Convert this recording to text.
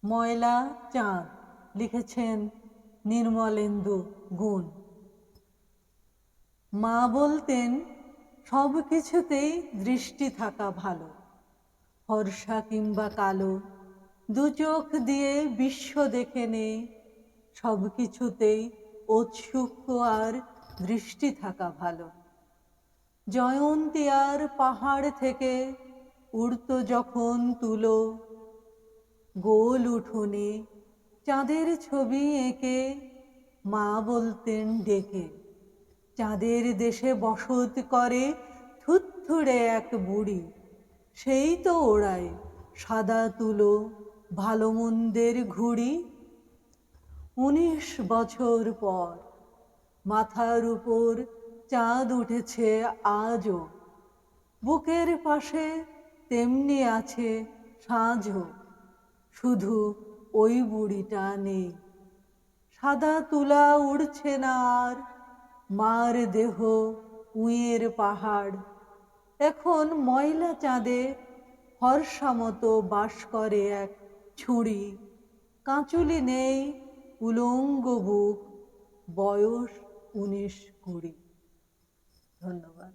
ময়লা চাঁদ লিখেছেন নির্মলেন্দু গুণ। মা বলতেন সব কিছুতেই দৃষ্টি থাকা ভালো, ফর্সা কিংবা কালো, দু চোখ দিয়ে বিশ্ব দেখে নে, সব কিছুতেই ঔৎসুক্য আর দৃষ্টি থাকা ভালো। জয়ন্তী আর পাহাড় থেকে উড়তো যখন তুলো, গোল উঠোনে চাঁদের ছবি এঁকে মা বলতেন ডেকে, চাঁদের দেশে বসত করে থুত্থুড়ে এক বুড়ি, সেই তো ওড়ায় সাদা তুলো ভালো মন্দের ঘুড়ি। 19 বছর পর মাথার উপর চাঁদ উঠেছে আজও, বুকের পাশে তেমনি আছে সাঁঝও, শুধু ওই বুড়িটা নেই। সাদা তুলা উড়ছে না আর, মার দেহ উঁয়ের পাহাড়, এখন ময়লা চাঁদে ফর্সা মতো বাস করে এক ছুঁড়ি। কাঁচুলি নেই, উলঙ্গ বুক, বয়স 19-20। ধন্যবাদ।